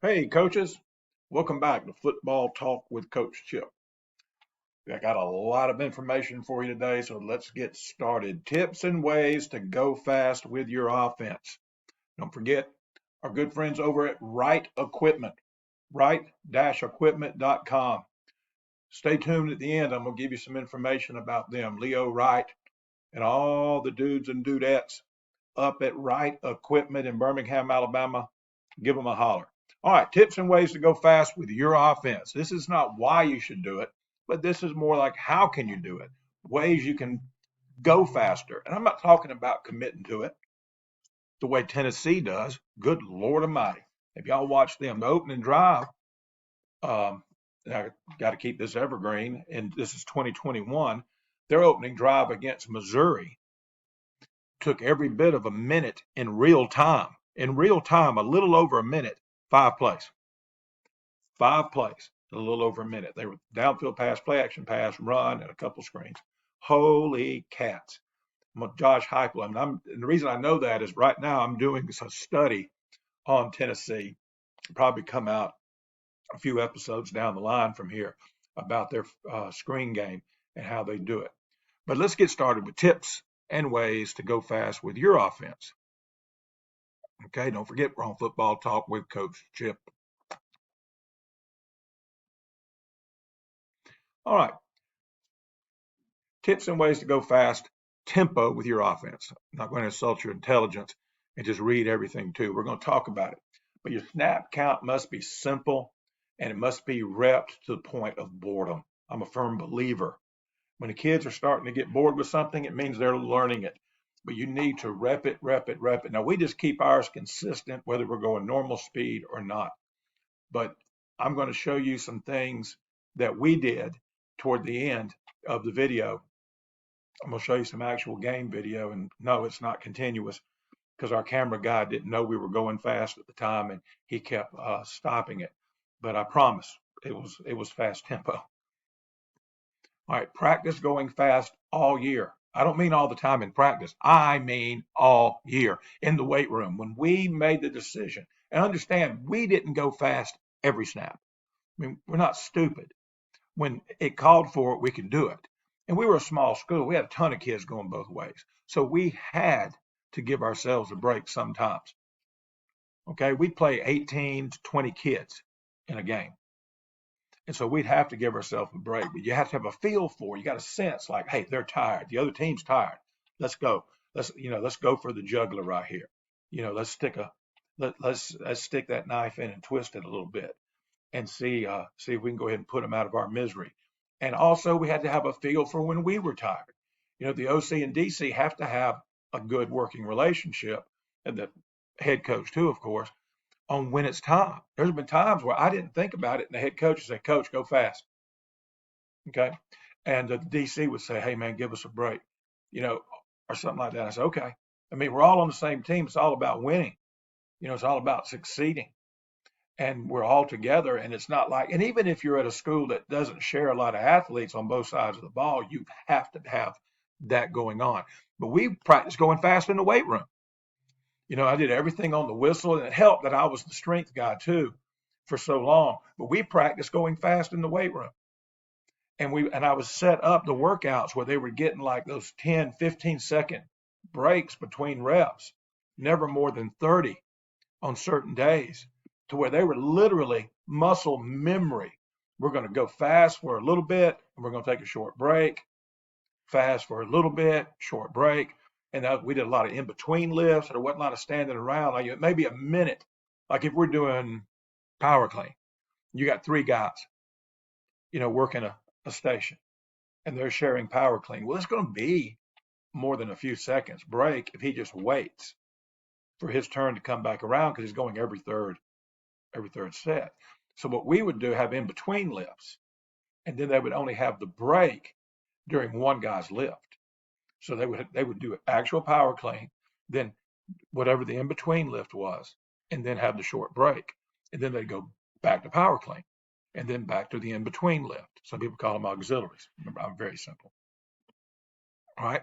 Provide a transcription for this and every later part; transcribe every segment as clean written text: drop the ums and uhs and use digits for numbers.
Hey, coaches, welcome back to Football Talk with Coach Chip. I got a lot of information for you today, so let's get started. Tips and ways to go fast with your offense. Don't forget our good friends over at Right Equipment, right-equipment.com. Stay tuned at the end. I'm going to give you some information about them. Leo Wright and all the dudes and dudettes up at Right Equipment in Birmingham, Alabama. Give them a holler. All right, tips and ways to go fast with your offense. This is not why you should do it, but this is more like how can you do it? Ways you can go faster. And I'm not talking about committing to it the way Tennessee does. Good Lord Almighty. If y'all watch them, the opening drive, I got to keep this evergreen, and this is 2021. Their opening drive against Missouri took every bit of a minute in real time. In real time, a little over a minute, 5 plays. 5 plays, a little over a minute. They were downfield pass, play action pass, run, and a couple screens. Holy cats. I'm Josh Heupel. And the reason I know that is right now I'm doing a study on Tennessee. It'll probably come out a few episodes down the line from here about their screen game and how they do it. But let's get started with tips and ways to go fast with your offense. Okay, don't forget we're on Football Talk with Coach Chip. All right, tips and ways to go fast, tempo with your offense. I'm not going to insult your intelligence and just read everything too. We're going to talk about it. But your snap count must be simple and it must be repped to the point of boredom. I'm a firm believer. When the kids are starting to get bored with something, it means they're learning it. But you need to rep it, rep it, rep it. Now, we just keep ours consistent, whether we're going normal speed or not. But I'm going to show you some things that we did toward the end of the video. I'm going to show you some actual game video. And no, it's not continuous because our camera guy didn't know we were going fast at the time and he kept stopping it. But I promise it was fast tempo. All right, practice going fast all year. I don't mean all the time in practice. I mean all year in the weight room. When we made the decision, and understand, we didn't go fast every snap. I mean, we're not stupid. When it called for it, we could do it. And we were a small school. We had a ton of kids going both ways. So we had to give ourselves a break sometimes. Okay, we'd play 18 to 20 kids in a game. And so we'd have to give ourselves a break, but you have to have a feel for it. You got a sense like, hey, they're tired. The other team's tired. Let's go. Let's go for the juggler right here. Let's stick that knife in and twist it a little bit and see if we can go ahead and put them out of our misery. And also we had to have a feel for when we were tired. The OC and DC have to have a good working relationship, and the head coach too, of course, on when it's time. There's been times where I didn't think about it, and the head coach would say, Coach, go fast. Okay. And the DC would say, hey, man, give us a break, or something like that. I said, okay. I mean, we're all on the same team. It's all about winning. It's all about succeeding. And we're all together. And it's not like, and even if you're at a school that doesn't share a lot of athletes on both sides of the ball, you have to have that going on. But we practice going fast in the weight room. I did everything on the whistle, and it helped that I was the strength guy too for so long. But we practiced going fast in the weight room. And I was set up the workouts where they were getting like those 10, 15-second breaks between reps, never more than 30 on certain days, to where they were literally muscle memory. We're going to go fast for a little bit, and we're going to take a short break, fast for a little bit, short break. And we did a lot of in-between lifts. There wasn't a lot of standing around. Like maybe a minute. Like if we're doing power clean, you got 3 guys, working a station, and they're sharing power clean. Well, it's going to be more than a few seconds break if he just waits for his turn to come back around because he's going every third set. So what we would do, have in-between lifts, and then they would only have the break during one guy's lift. So they would do actual power clean, then whatever the in-between lift was, and then have the short break. And then they'd go back to power clean, and then back to the in-between lift. Some people call them auxiliaries. Remember, I'm very simple. All right.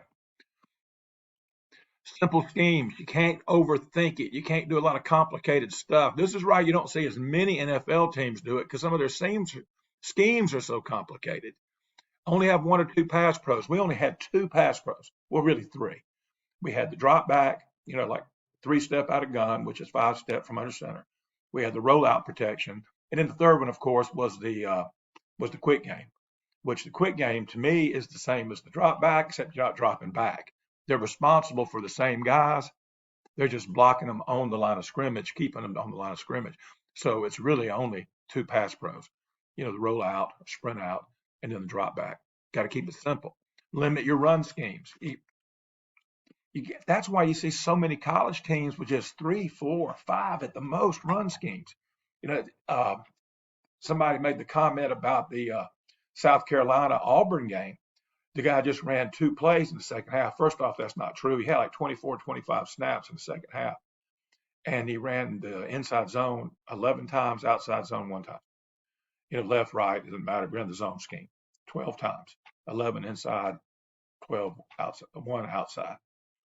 Simple schemes. You can't overthink it. You can't do a lot of complicated stuff. This is why you don't see as many NFL teams do it, because some of their schemes are so complicated. Only have one or two pass pros. We only had two pass pros. Well, really three. We had the drop back, like 3-step out of gun, which is 5-step from under center. We had the rollout protection, and then the third one, of course, was the quick game, which the quick game to me is the same as the drop back, except you're not dropping back. They're responsible for the same guys. They're just blocking them on the line of scrimmage, keeping them on the line of scrimmage. So it's really only two pass pros, the rollout, sprint out, and then the drop back. Got to keep it simple. Limit your run schemes. That's why you see so many college teams with just 3, 4, 5 at the most run schemes. Somebody made the comment about the South Carolina Auburn game. The guy just ran 2 plays in the second half. First off, that's not true. He had like 24, 25 snaps in the second half. And he ran the inside zone 11 times, outside zone 1 time. Left, right, it doesn't matter. Ran the zone scheme 12 times, 11 inside, 12 outside, 1 outside.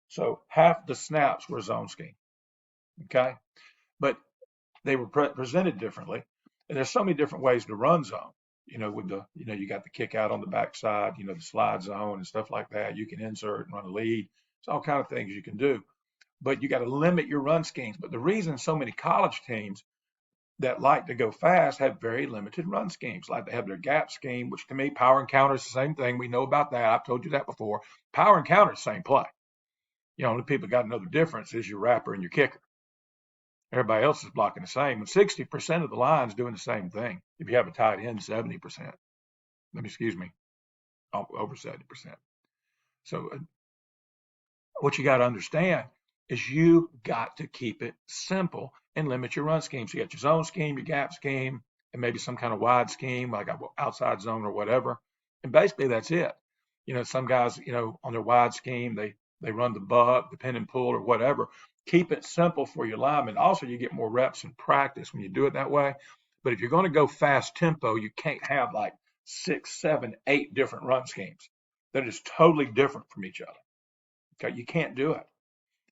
So half the snaps were zone scheme. Okay. But they were presented differently. And there's so many different ways to run zone. With you got the kick out on the backside, the slide zone and stuff like that. You can insert and run a lead. It's all kind of things you can do. But you got to limit your run schemes. But the reason so many college teams that like to go fast have very limited run schemes. Like they have their gap scheme, which to me, power and counter is the same thing. We know about that. I've told you that before. Power and counter is the same play. Only people got another difference is your wrapper and your kicker. Everybody else is blocking the same. And 60% of the line's doing the same thing. If you have a tight end, 70%. Excuse me, over 70%. So what you got to understand is you got to keep it simple and limit your run schemes. So you got your zone scheme, your gap scheme, and maybe some kind of wide scheme, like an outside zone or whatever. And basically that's it. Some guys, on their wide scheme, they run the buck, the pin and pull or whatever. Keep it simple for your linemen. Also, you get more reps in practice when you do it that way. But if you're going to go fast tempo, you can't have like 6, 7, 8 different run schemes that are just totally different from each other. Okay, you can't do it.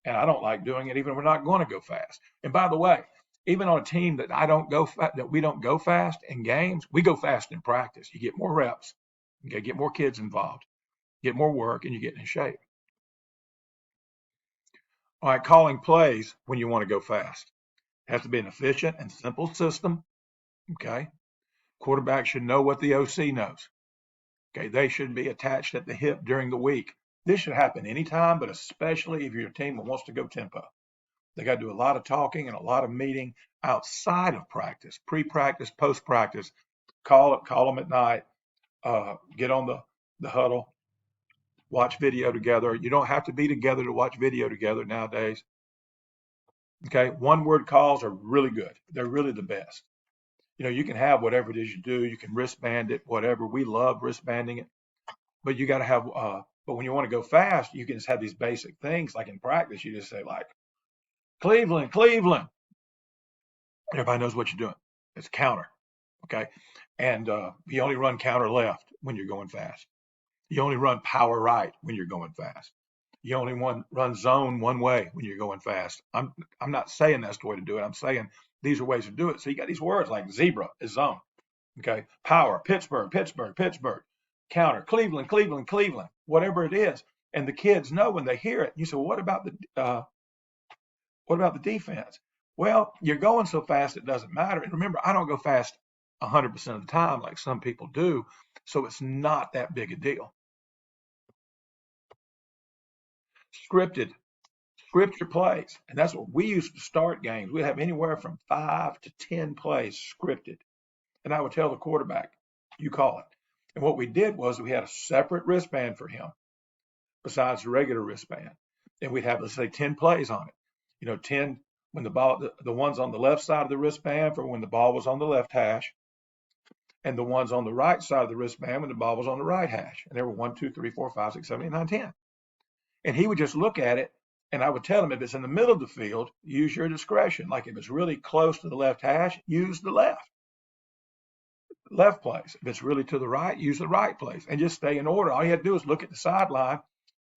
And I don't like doing it even if we're not going to go fast. And by the way, even on a team that we don't go fast in games, we go fast in practice. You get more reps, okay, get more kids involved, get more work, and you get in shape. All right, calling plays when you want to go fast. It has to be an efficient and simple system. Okay. Quarterback should know what the OC knows. Okay. They should be attached at the hip during the week. This should happen anytime, but especially if you're a team that wants to go tempo. They got to do a lot of talking and a lot of meeting outside of practice, pre-practice, post-practice. Call them at night. Get on the huddle. Watch video together. You don't have to be together to watch video together nowadays. Okay, 1-word calls are really good. They're really the best. You can have whatever it is you do. You can wristband it, whatever. We love wristbanding it. But you got to have, but when you want to go fast, you can just have these basic things. Like in practice, you just say like, Cleveland, Cleveland. Everybody knows what you're doing. It's counter. Okay. And you only run counter left when you're going fast. You only run power right when you're going fast. You only run zone one way when you're going fast. I'm not saying that's the way to do it. I'm saying these are ways to do it. So you got these words like zebra is zone. Okay. Power, Pittsburgh, Pittsburgh, Pittsburgh. Counter, Cleveland, Cleveland, Cleveland, whatever it is. And the kids know when they hear it. You say, well, what about the defense? Well, you're going so fast it doesn't matter. And remember, I don't go fast 100% of the time like some people do. So it's not that big a deal. Scripted. Script your plays. And that's what we used to start games. We'd have anywhere from 5 to 10 plays scripted. And I would tell the quarterback, you call it. And what we did was we had a separate wristband for him besides the regular wristband. And we'd have, let's say, 10 plays on it. 10 when the ones on the left side of the wristband for when the ball was on the left hash, and the ones on the right side of the wristband when the ball was on the right hash. And there were 1, 2, 3, 4, 5, 6, 7, 8, 9, 10. And he would just look at it, and I would tell him if it's in the middle of the field, use your discretion. Like if it's really close to the left hash, use the left place. If it's really to the right, use the right place, and just stay in order. All you have to do is look at the sideline,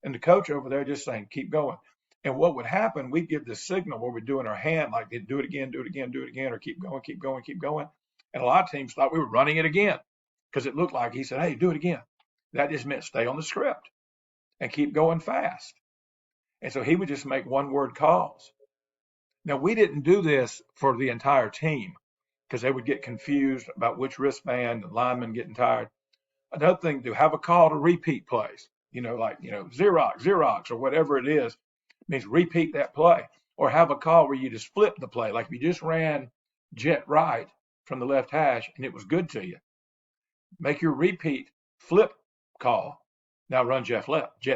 and the coach over there just saying, keep going. And what would happen, we'd give this signal where we're doing our hand, like do it again, do it again, do it again, or keep going, keep going, keep going. And a lot of teams thought we were running it again because it looked like he said, hey, do it again. That just meant stay on the script and keep going fast. And so he would just make one word calls. Now, we didn't do this for the entire team because they would get confused about which wristband, the linemen getting tired. Another thing, to have a call to repeat plays, Xerox, Xerox, or whatever it is, means repeat that play. Or have a call where you just flip the play, like if you just ran jet right from the left hash and it was good to you. Make your repeat flip call. Now run jet left.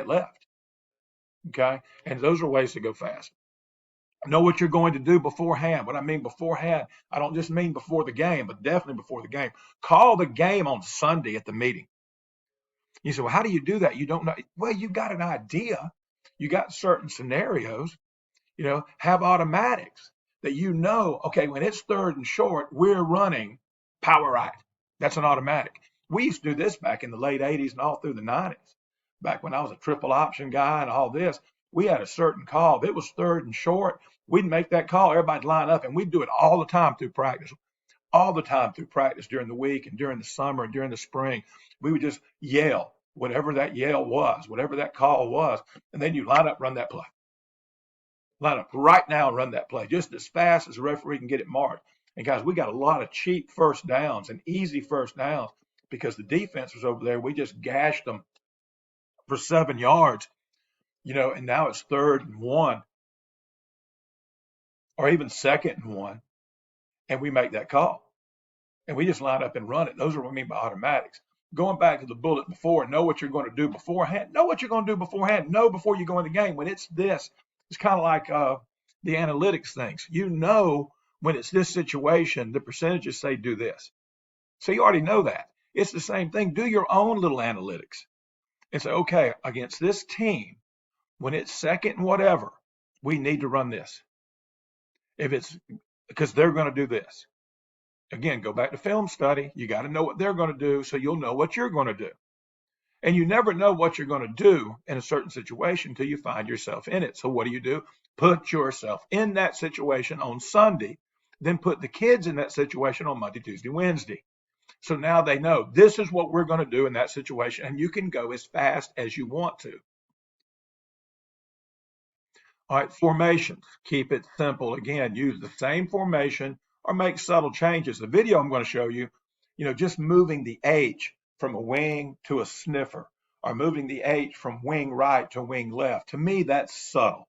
Okay? And those are ways to go fast. Know what you're going to do beforehand. What I mean beforehand, I don't just mean before the game, but definitely before the game. Call the game on Sunday at the meeting. You say, well, how do you do that? You don't know. Well, you got an idea. You got certain scenarios, have automatics that okay, when it's third and short, we're running power right. That's an automatic. We used to do this back in the late 80s and all through the 90s. Back when I was a triple option guy and all this, we had a certain call. If it was third and short, we'd make that call. Everybody'd line up, and we'd do it all the time through practice. All the time through practice during the week and during the summer and during the spring. We would just yell whatever that yell was, whatever that call was, and then you line up, run that play. Line up right now and run that play just as fast as the referee can get it marked. And guys, we got a lot of cheap first downs and easy first downs because the defense was over there. We just gashed them for 7 yards, and now it's 3rd and 1 or even 2nd and 1, and we make that call. And we just line up and run it. Those are what I mean by automatics. Going back to the bullet before, know what you're going to do beforehand. Know what you're going to do beforehand. Know before you go in the game. When it's this, it's kind of like the analytics things. When it's this situation, the percentages say do this. So you already know that. It's the same thing. Do your own little analytics and say, okay, against this team, when it's 2nd and whatever, we need to run this. If it's because they're going to do this. Again, go back to film study. You got to know what they're going to do so you'll know what you're going to do. And you never know what you're going to do in a certain situation until you find yourself in it. So what do? Put yourself in that situation on Sunday, then put the kids in that situation on Monday, Tuesday, Wednesday. So now they know this is what we're going to do in that situation, and you can go as fast as you want to. All right, formations. Keep it simple. Again, use the same formation or make subtle changes. The video I'm going to show you, just moving the H from a wing to a sniffer or moving the H from wing right to wing left. To me, that's subtle.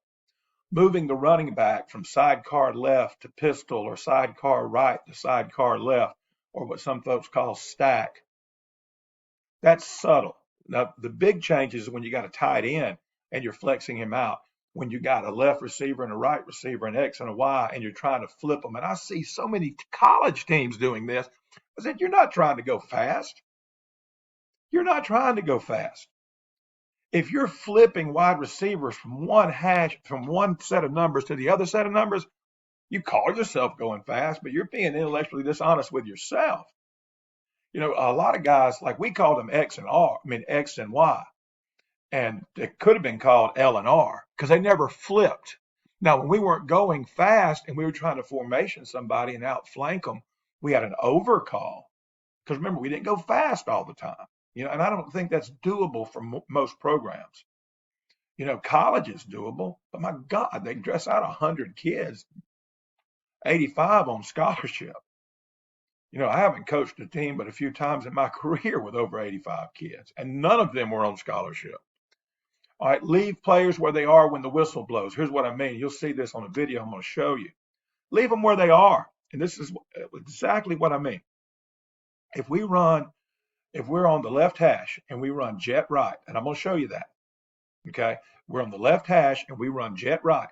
Moving the running back from sidecar left to pistol or sidecar right to sidecar left, or what some folks call stack. That's subtle. Now, the big change is when you got a tight end and you're flexing him out. When you got a left receiver and a right receiver, an X and a Y, and you're trying to flip them. And I see so many college teams doing this. I said, you're not trying to go fast. You're not trying to go fast. If you're flipping wide receivers from one set of numbers to the other set of numbers, you call yourself going fast, but you're being intellectually dishonest with yourself. A lot of guys, like we called them X and Y. And it could have been called L and R because they never flipped. Now, when we weren't going fast and we were trying to formation somebody and outflank them, we had an overcall. Because remember, we didn't go fast all the time. And I don't think that's doable for most programs. College is doable, but my God, they dress out 100 kids, 85 on scholarship. I haven't coached a team but a few times in my career with over 85 kids, and none of them were on scholarship. All right, leave players where they are when the whistle blows. Here's what I mean. You'll see this on a video I'm going to show you. Leave them where they are. And this is exactly what I mean. If we're on the left hash and we run jet right, and I'm going to show you that, okay? We're on the left hash and we run jet right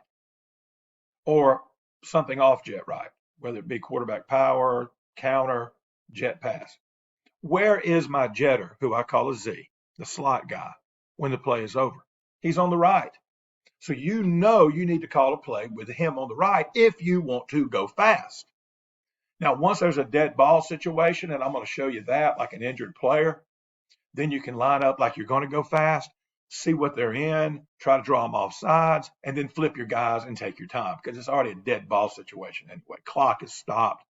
or something off jet right, whether it be quarterback power, counter, jet pass. Where is my jetter, who I call a Z, the slot guy, when the play is over? He's on the right. So you need to call a play with him on the right if you want to go fast. Now, once there's a dead ball situation, and I'm going to show you that, like an injured player, then you can line up like you're going to go fast. see what they're in, try to draw them off sides, and then flip your guys and take your time because it's already a dead ball situation anyway. Clock is stopped.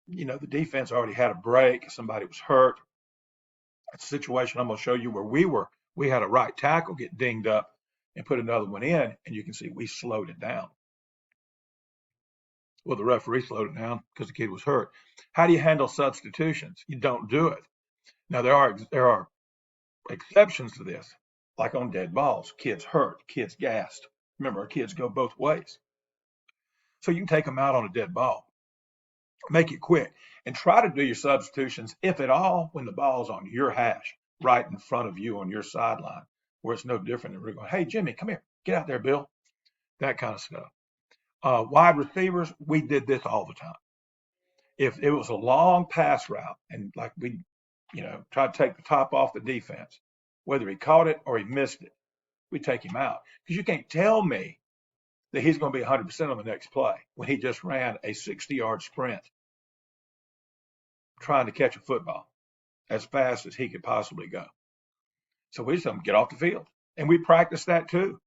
The defense already had a break. Somebody was hurt. It's a situation I'm going to show you where we had a right tackle get dinged up and put another one in, and you can see we slowed it down. Well, the referee slowed it down because the kid was hurt. How do you handle substitutions? You don't do it. Now, there are exceptions to this, like on dead balls. Kids hurt, kids gassed. Remember, our kids go both ways. So you can take them out on a dead ball. Make it quick and try to do your substitutions, if at all, when the ball's on your hash, right in front of you on your sideline, where it's no different than we're going, hey, Jimmy, come here, get out there, Bill. That kind of stuff. Wide receivers, we did this all the time. If it was a long pass route and like we, try to take the top off the defense, whether he caught it or he missed it, we take him out. Because you can't tell me that he's going to be 100% on the next play when he just ran a 60-yard sprint trying to catch a football as fast as he could possibly go. So we just tell him, get off the field. And we practiced that too.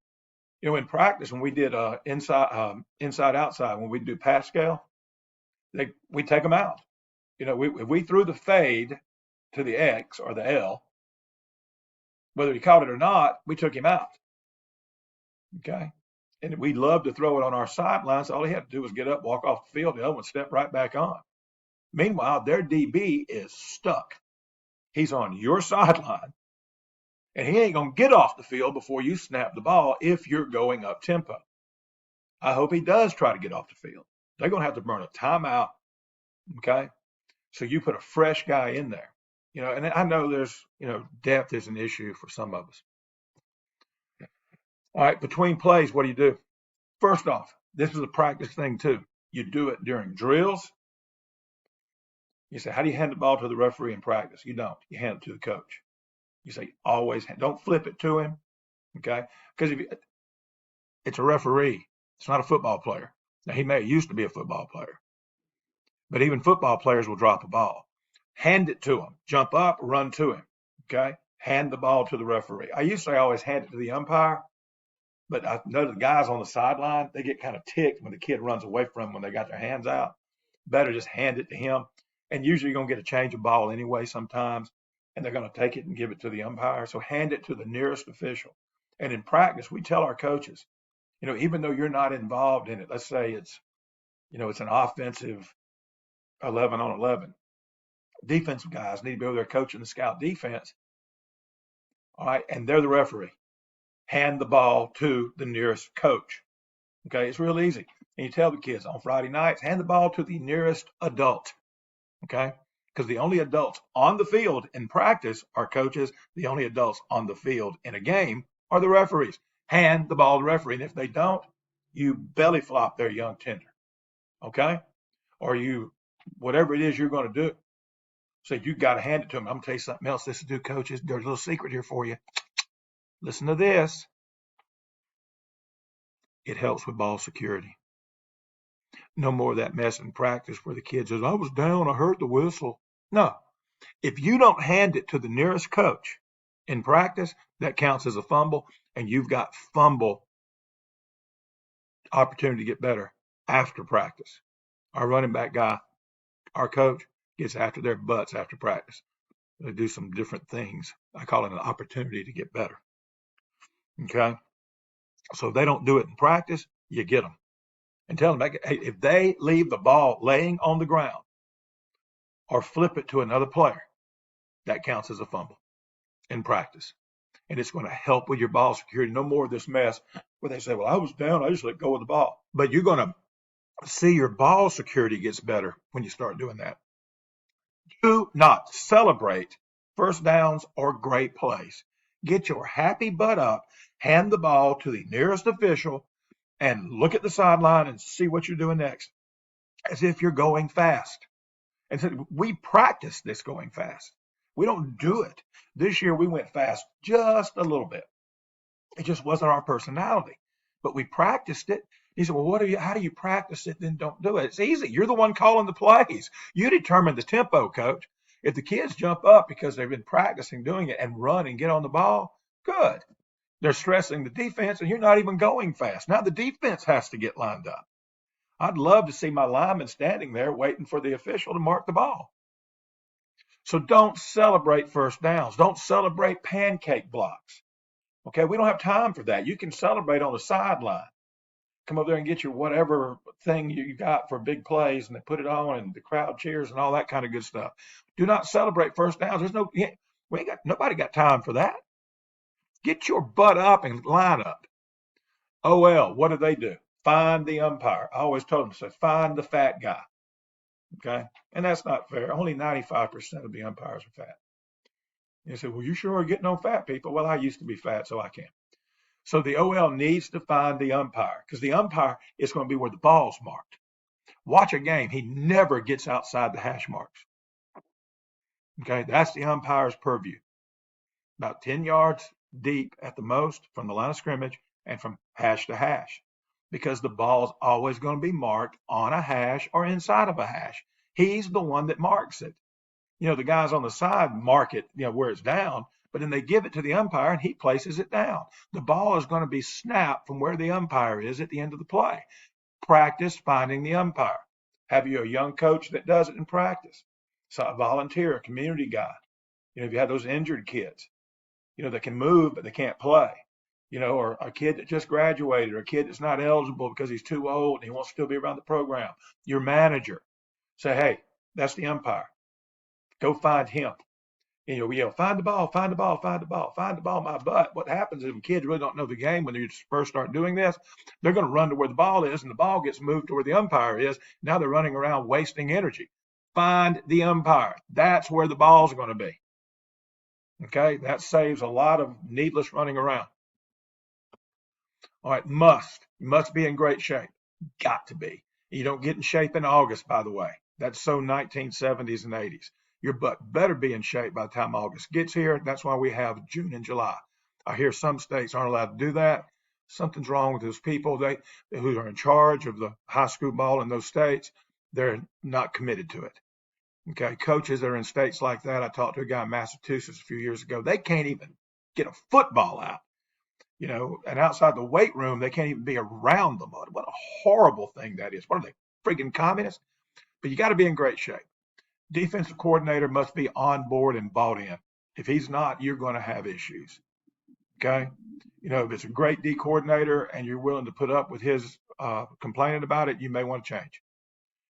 In practice, when we did inside, outside, when we do pass scale, we take them out. If we threw the fade to the X or the L, whether he caught it or not, we took him out. Okay. And we love to throw it on our sidelines. All he had to do was get up, walk off the field, the other one step right back on. Meanwhile, their DB is stuck. He's on your sideline, and he ain't going to get off the field before you snap the ball if you're going up tempo. I hope he does try to get off the field. They're going to have to burn a timeout, okay? So you put a fresh guy in there. And I know there's, depth is an issue for some of us. All right, between plays, what do? First off, this is a practice thing too. You do it during drills. You say, how do you hand the ball to the referee in practice? You don't. You hand it to the coach. You say, always don't flip it to him, okay? Because it's a referee. It's not a football player. Now, he may used to be a football player, but even football players will drop a ball. Hand it to him. Jump up, run to him, okay? Hand the ball to the referee. I used to say always hand it to the umpire, but I know the guys on the sideline, they get kind of ticked when the kid runs away from them when they got their hands out. Better just hand it to him. And usually you're going to get a change of ball anyway sometimes, and they're going to take it and give it to the umpire. So hand it to the nearest official. And in practice, we tell our coaches, even though you're not involved in it, let's say it's an offensive 11 on 11. Defensive guys need to be over there coaching the scout defense. All right, and they're the referee. Hand the ball to the nearest coach. Okay, it's real easy. And you tell the kids on Friday nights, hand the ball to the nearest adult. Okay, because the only adults on the field in practice are coaches. The only adults on the field in a game are the referees. Hand the ball to the referee, and if they don't, you belly flop their young tender. Okay, or whatever it is you're going to do. So you got to hand it to them. I'm going to tell you something else. This is do coaches. There's a little secret here for you. Listen to this. It helps with ball security. No more of that mess in practice where the kid says, I was down, I heard the whistle. No. If you don't hand it to the nearest coach in practice, that counts as a fumble, and you've got fumble opportunity to get better after practice. Our running back guy, our coach, gets after their butts after practice. They do some different things. I call it an opportunity to get better. Okay? So if they don't do it in practice, you get them. And tell them, hey, if they leave the ball laying on the ground or flip it to another player, that counts as a fumble in practice. And it's going to help with your ball security. No more of this mess where they say, well, I was down, I just let go of the ball. But you're going to see your ball security gets better when you start doing that. Do not celebrate first downs or great plays. Get your happy butt up, hand the ball to the nearest official, and look at the sideline and see what you're doing next, as if you're going fast. And so we practice this going fast. We don't do it. This year we went fast just a little bit. It just wasn't our personality, but we practiced it. He said, well, how do you practice it? Then don't do it. It's easy. You're the one calling the plays. You determine the tempo, coach. If the kids jump up because they've been practicing doing it and run and get on the ball, Good. They're stressing the defense, and you're not even going fast. Now the defense has to get lined up. I'd love to see my lineman standing there waiting for the official to mark the ball. So don't celebrate first downs. Don't celebrate pancake blocks. Okay, we don't have time for that. You can celebrate on the sideline. Come over there and get your whatever thing you got for big plays, and they put it on, and the crowd cheers and all that kind of good stuff. Do not celebrate first downs. Nobody got time for that. Get your butt up and line up. OL, what do? Find the umpire. I always told them, say, find the fat guy. Okay, and that's not fair. Only 95% of the umpires are fat. They say, well, you sure are getting on fat people. Well, I used to be fat, so I can. So the OL needs to find the umpire, because the umpire is going to be where the ball's marked. Watch a game. He never gets outside the hash marks. Okay, that's the umpire's purview. About 10 yards deep at the most from the line of scrimmage and from hash to hash, because the ball's always going to be marked on a hash or inside of a hash. He's the one that marks it. The guys on the side mark it, where it's down, but then they give it to the umpire and he places it down. The ball is going to be snapped from where the umpire is at the end of the play. Practice finding the umpire. Have you a young coach that does it in practice? So a volunteer, a community guy. If you have those injured kids, that can move but they can't play, or a kid that just graduated, or a kid that's not eligible because he's too old and he wants to still be around the program. Your manager. Say, hey, that's the umpire. Go find him. And you'll yell, find the ball, find the ball, find the ball, find the ball, my butt. What happens is when kids really don't know the game, when they first start doing this, they're going to run to where the ball is, and the ball gets moved to where the umpire is. Now they're running around wasting energy. Find the umpire. That's where the ball's going to be. Okay, that saves a lot of needless running around. All right, must be in great shape. Got to be. You don't get in shape in August, by the way. That's so 1970s and 80s. Your butt better be in shape by the time August gets here. That's why we have June and July. I hear some states aren't allowed to do that. Something's wrong with those people who are in charge of the high school ball in those states. They're not committed to it. Okay, coaches that are in states like that. I talked to a guy in Massachusetts a few years ago. They can't even get a football out. And outside the weight room, they can't even be around the mud. What a horrible thing that is. What are they, freaking communists? But you got to be in great shape. Defensive coordinator must be on board and bought in. If he's not, you're going to have issues. Okay? If it's a great D coordinator and you're willing to put up with his complaining about it, you may want to change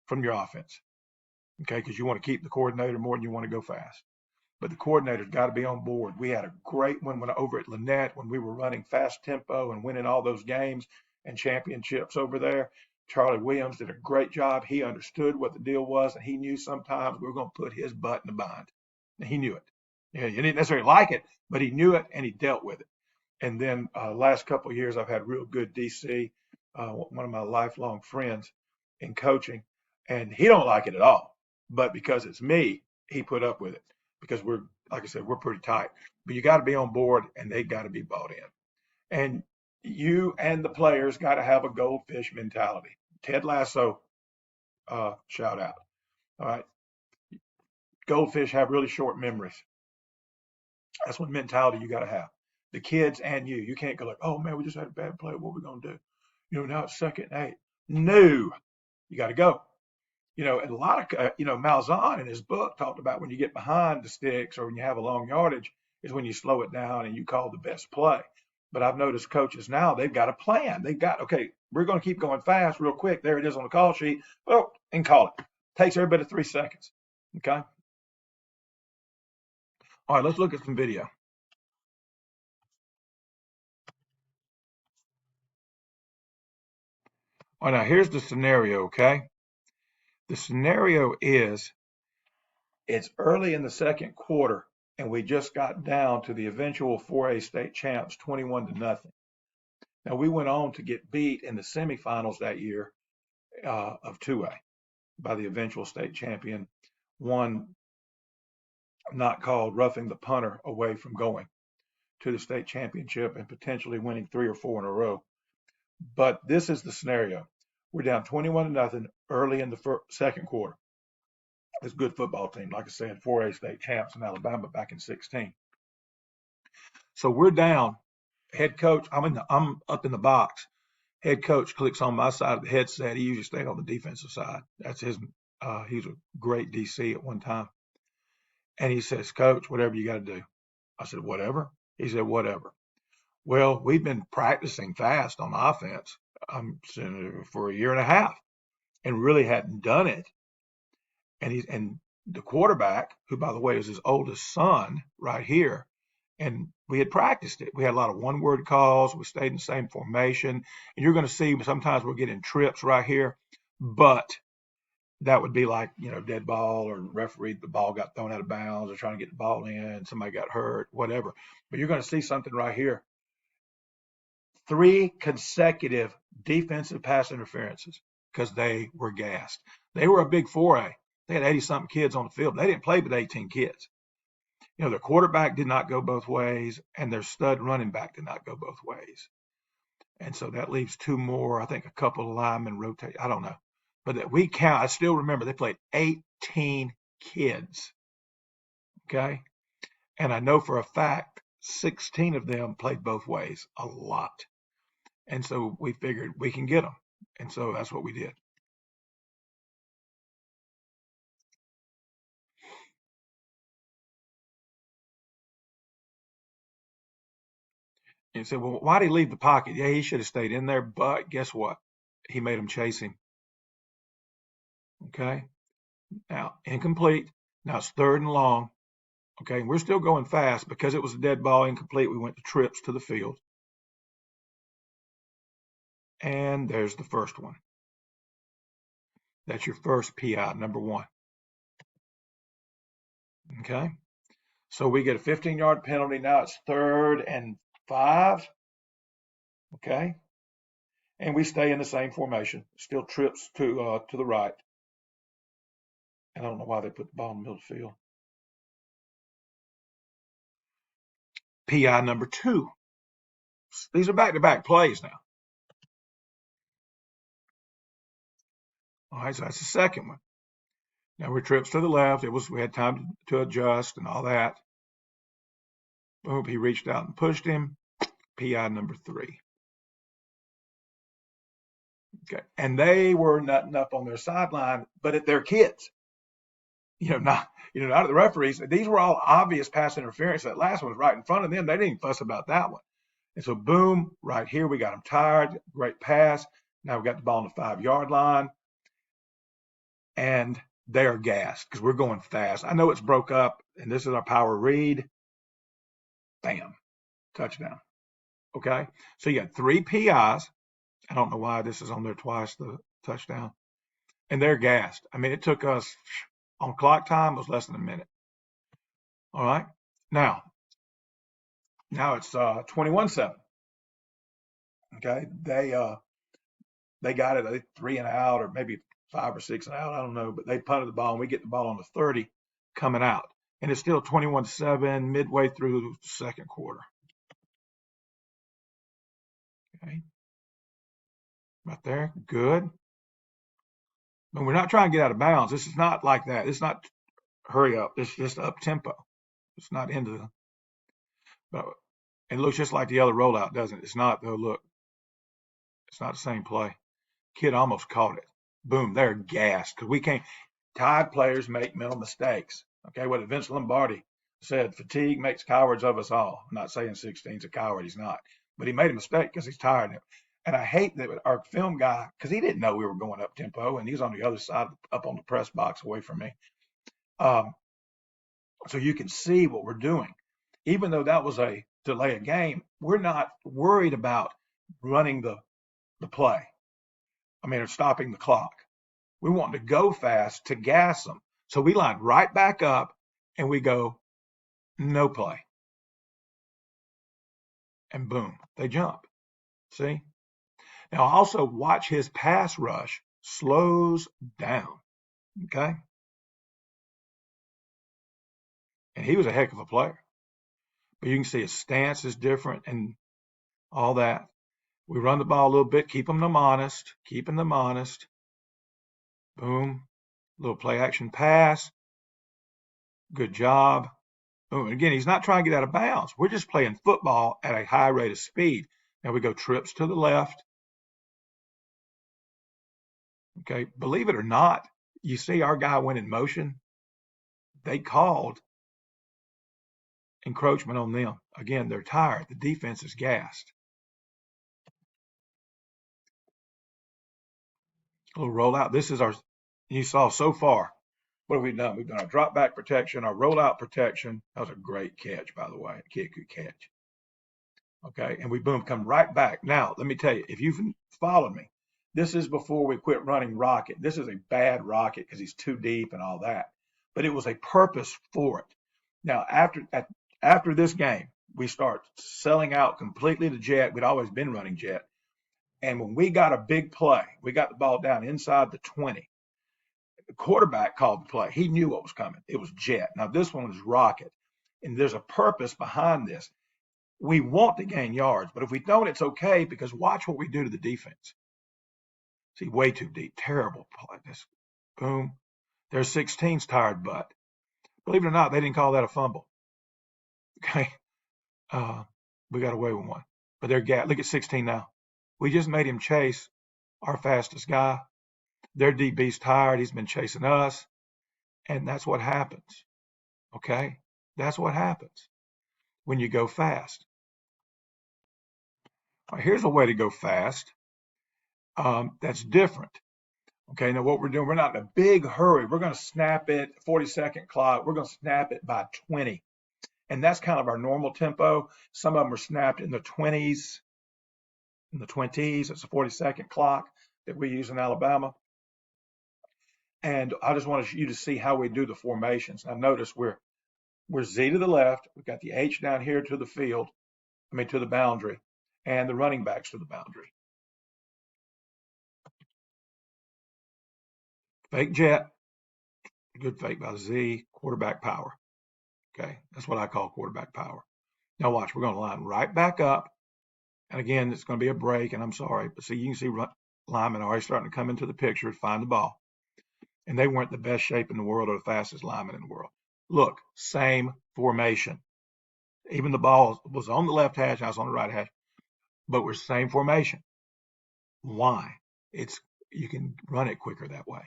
from your offense. Okay? Because you want to keep the coordinator more than you want to go fast. But the coordinator's got to be on board. We had a great one over at Lynette when we were running fast tempo and winning all those games and championships over there. Charlie Williams did a great job. He understood what the deal was, and he knew sometimes we were going to put his butt in a bind. And he knew it. He didn't necessarily like it, but he knew it and he dealt with it. And then last couple of years, I've had real good DC, one of my lifelong friends in coaching, and he don't like it at all. But because it's me, he put up with it. Because like I said, we're pretty tight. But you got to be on board, and they got to be bought in. And you and the players got to have a goldfish mentality. Ted Lasso, shout out. All right. Goldfish have really short memories. That's what mentality you got to have. The kids and you. You can't go like, oh, man, we just had a bad play. What are we going to do? Now it's 2nd and 8. No, you got to go. And a lot of, Malzahn in his book talked about when you get behind the sticks or when you have a long yardage is when you slow it down and you call the best play. But I've noticed coaches now, they've got a plan. They've got, okay, we're going to keep going fast real quick. There it is on the call sheet. Well, and call it. Takes every bit of 3 seconds. Okay. All right, let's look at some video. All right, now here's the scenario, okay? The scenario is it's early in the 2nd quarter, and we just got down to the eventual 4A state champs, 21-0. Now, we went on to get beat in the semifinals that year of 2A by the eventual state champion, one not called roughing the punter away from going to the state championship and potentially winning 3 or 4 in a row. But this is the scenario. We're down 21-0 early in the 2nd quarter. It's a good football team, like I said, 4A state champs in Alabama back in 16. So we're down. Head coach, I'm up in the box. Head coach clicks on my side of the headset. He usually stayed on the defensive side. That's his. He was a great DC at one time. And he says, Coach, whatever you got to do. I said, whatever. He said, whatever. Well, we've been practicing fast on offense for a year and a half and really hadn't done it. And the quarterback, who by the way is his oldest son, right here, and we had practiced it. We had a lot of one-word calls. We stayed in the same formation, and you're going to see sometimes we're getting trips right here, but that would be like, dead ball, or referee, the ball got thrown out of bounds, or trying to get the ball in, somebody got hurt, whatever. But you're going to see something right here. 3 consecutive defensive pass interferences because they were gassed. They were a big 4A. They had 80-something kids on the field. They didn't play with 18 kids. Their quarterback did not go both ways, and their stud running back did not go both ways. And so that leaves 2 more. I think a couple of linemen rotate. I don't know. But that we count, I still remember they played 18 kids. Okay? And I know for a fact 16 of them played both ways a lot. And so we figured we can get them. And so that's what we did. And you say, well, why did he leave the pocket? Yeah, he should have stayed in there, but guess what? He made him chase him. Okay. Now, incomplete. Now it's 3rd and long. Okay. We're still going fast because it was a dead ball, incomplete. We went to trips to the field. And there's the first one. That's your first PI, number 1. Okay. So we get a 15-yard penalty. Now it's 3rd and 5. Okay. And we stay in the same formation. Still trips to the right. And I don't know why they put the ball in the middle of the field. PI number 2. These are back-to-back plays now. All right, so that's the second one. Now we're trips to the left. We had time to adjust and all that. Boom, he reached out and pushed him. PI number 3. Okay, and they were nutting up on their sideline, but at their kids. Not at the referees. These were all obvious pass interference. That last one was right in front of them. They didn't fuss about that one. And so, boom, right here, we got them tired. Great pass. Now we got the ball on the 5-yard line. And they are gassed because we're going fast. I know it's broke up, and this is our power read. Bam, touchdown. Okay, so you got 3 PIs. I don't know why this is on there twice, the touchdown. And they're gassed. I mean, it took us, on clock time, it was less than a minute. All right, now it's 21-7. Okay, they got it, I think 3 and out, or maybe 5 or 6 and out, I don't know, but they punted the ball, and we get the ball on the 30 coming out. And it's still 21-7 midway through the second quarter. Okay. Right there. Good. But we're not trying to get out of bounds. This is not like that. It's not hurry up. It's just up tempo. It's not into the, but it looks just like the other rollout, doesn't it? It's not, though. Look, it's not the same play. Kid almost caught it. Boom. They're gassed because we can't. Tide players make mental mistakes. Okay. What Vince Lombardi said, fatigue makes cowards of us all. I'm not saying 16's a coward. He's not. But he made a mistake because he's tired. And I hate that our film guy, because he didn't know we were going up tempo, and he's on the other side, up on the press box away from me. So you can see what we're doing. Even though that was a delay of game, we're not worried about running the play. I mean, or stopping the clock. We want to go fast to gas them. So we line right back up, and we go, no play. And boom, they jump. See? Now also watch his pass rush slows down. Okay? And he was a heck of a player. But you can see his stance is different and all that. We run the ball a little bit, keeping them honest. Boom. Little play action pass. Good job. Boom. And again, he's not trying to get out of bounds. We're just playing football at a high rate of speed. Now we go trips to the left. Okay. Believe it or not, you see our guy went in motion. They called encroachment on them. Again, they're tired. The defense is gassed. A little rollout. This is our, you saw so far. What have we done? We've done our drop back protection, our rollout protection. That was a great catch, by the way. A kid could catch. Okay. And we boom, come right back. Now, let me tell you, if you've followed me, this is before we quit running rocket. This is a bad rocket because he's too deep and all that. But it was a purpose for it. Now, after this game, we start selling out completely to jet. We'd always been running jet. And when we got a big play, we got the ball down inside the 20. The quarterback called the play. He knew what was coming. It was jet. Now, this one was rocket. And there's a purpose behind this. We want to gain yards, but if we don't, it's okay because watch what we do to the defense. See, way too deep. Terrible play. This, boom. There's 16's tired butt. Believe it or not, they didn't call that a fumble. Okay. We got away with one. But they're look at 16 now. We just made him chase our fastest guy. Their DB's tired. He's been chasing us. And that's what happens. Okay? That's what happens when you go fast. All right, here's a way to go fast. That's different. Okay, now what we're doing, we're not in a big hurry. We're going to snap it, 40-second clock. We're going to snap it by 20. And that's kind of our normal tempo. Some of them are snapped in the 20s. In the 20s, it's a 40-second clock that we use in Alabama. And I just wanted you to see how we do the formations. Now notice we're Z to the left. We've got the H down here to the field, to the boundary, and the running backs to the boundary. Fake jet, good fake by Z, quarterback power. Okay, that's what I call quarterback power. Now watch, we're going to line right back up. And again, it's going to be a break, and I'm sorry, but see, you can see linemen already starting to come into the picture to find the ball. And they weren't the best shape in the world or the fastest linemen in the world. Look, same formation. Even the ball was on the left hash, I was on the right hash, but we're same formation. Why? You can run it quicker that way.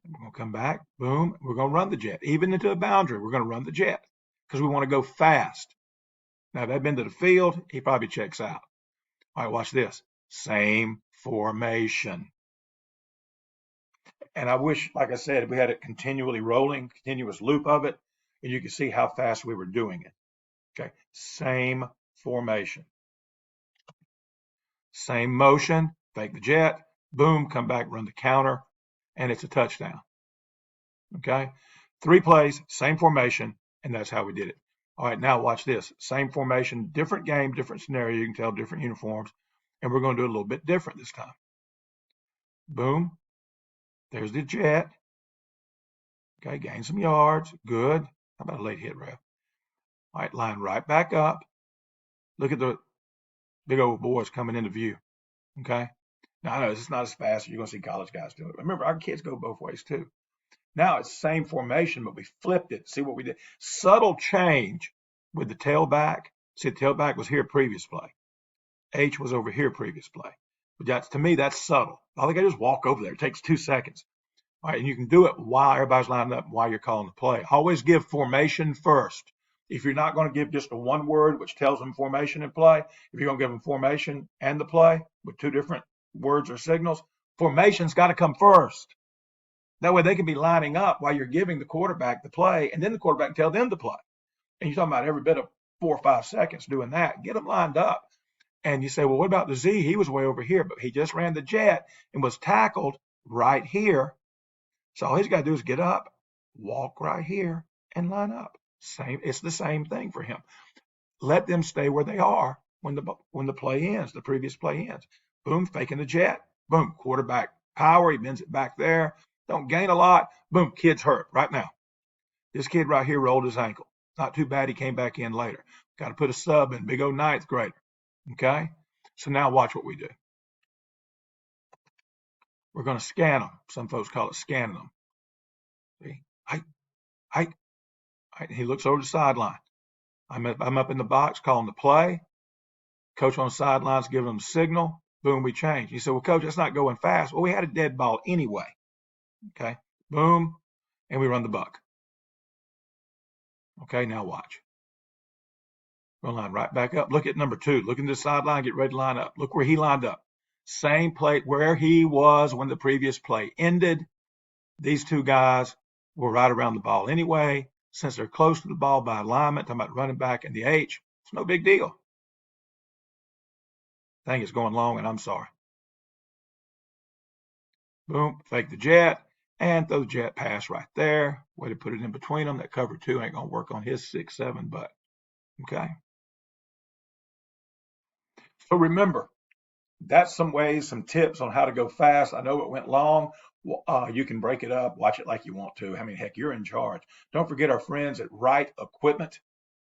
We're going to come back, boom, we're going to run the jet. Even into the boundary, we're going to run the jet because we want to go fast. Now, if they've been to the field, he probably checks out. All right, watch this. Same formation. And I wish, like I said, we had it continually rolling, continuous loop of it, and you can see how fast we were doing it. Okay, same formation. Same motion, fake the jet, boom, come back, run the counter, and it's a touchdown. Okay, 3 plays, same formation, and that's how we did it. All right, now watch this. Same formation, different game, different scenario. You can tell different uniforms, and we're going to do it a little bit different this time. Boom, there's the jet. Okay, gain some yards, good. How about a late hit, ref? All right, line right back up. Look at the big old boys coming into view. Okay, now I know it's not as fast as you're going to see college guys do it. Remember, our kids go both ways too. Now it's the same formation, but we flipped it. See what we did? Subtle change with the tailback. See, the tailback was here previous play. H was over here previous play. But to me, that's subtle. All they got to do is walk over there. It takes 2 seconds. All right, and you can do it while everybody's lined up, while you're calling the play. Always give formation first. If you're not going to give just a one word, which tells them formation and play, if you're going to give them formation and the play with 2 different words or signals, formation's got to come first. That way they can be lining up while you're giving the quarterback the play, and then the quarterback tell them to play. And you're talking about every bit of 4 or 5 seconds doing that. Get them lined up. And you say, well, what about the Z? He was way over here, but he just ran the jet and was tackled right here. So all he's got to do is get up, walk right here, and line up. It's the same thing for him. Let them stay where they are when the play ends, the previous play ends. Boom, faking the jet. Boom, quarterback power. He bends it back there. Don't gain a lot. Boom, kid's hurt right now. This kid right here rolled his ankle. Not too bad. He came back in later. Got to put a sub in, big old 9th grader. Okay? So now watch what we do. We're going to scan them. Some folks call it scanning them. See? Hike. He looks over the sideline. I'm up in the box calling the play. Coach on the sidelines giving them a signal. Boom, we change. He said, well, Coach, that's not going fast. Well, we had a dead ball anyway. Okay. Boom. And we run the buck. Okay, now watch. We'll line right back up. Look at number 2. Look at the sideline. Get ready to line up. Look where he lined up. Same play where he was when the previous play ended. These 2 guys were right around the ball anyway. Since they're close to the ball by alignment, talking about running back and the H, it's no big deal. Thing is going long, and I'm sorry. Boom, fake the jet, and throw the jet pass right there. Way to put it in between them. That cover 2 ain't going to work on his 6-7 butt. Okay. So remember, that's some ways, some tips on how to go fast. I know it went long. You can break it up, watch it like you want to. I mean, heck, you're in charge. Don't forget our friends at Right Equipment.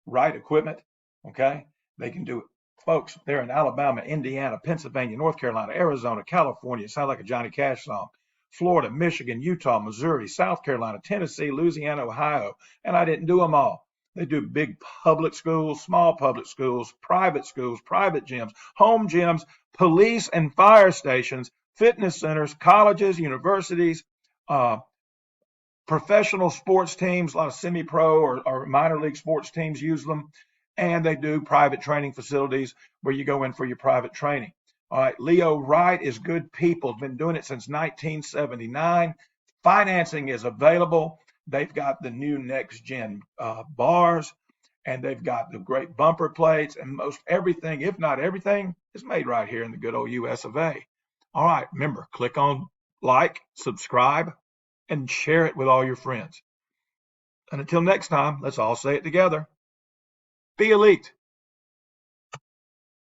Right Equipment, okay? They can do it. Folks, they're in Alabama, Indiana, Pennsylvania, North Carolina, Arizona, California. It sounds like a Johnny Cash song. Florida, Michigan, Utah, Missouri, South Carolina, Tennessee, Louisiana, Ohio. And I didn't do them all. They do big public schools, small public schools, private gyms, home gyms, police and fire stations, fitness centers, colleges, universities, professional sports teams, a lot of semi-pro or minor league sports teams use them. And they do private training facilities where you go in for your private training. All right, Leo Wright is good people. Been doing it since 1979. Financing is available. They've got the new next gen bars, and they've got the great bumper plates, and most everything, if not everything, is made right here in the good old US of A. All right, remember, click on like, subscribe, and share it with all your friends. And until next time, let's all say it together. Be elite.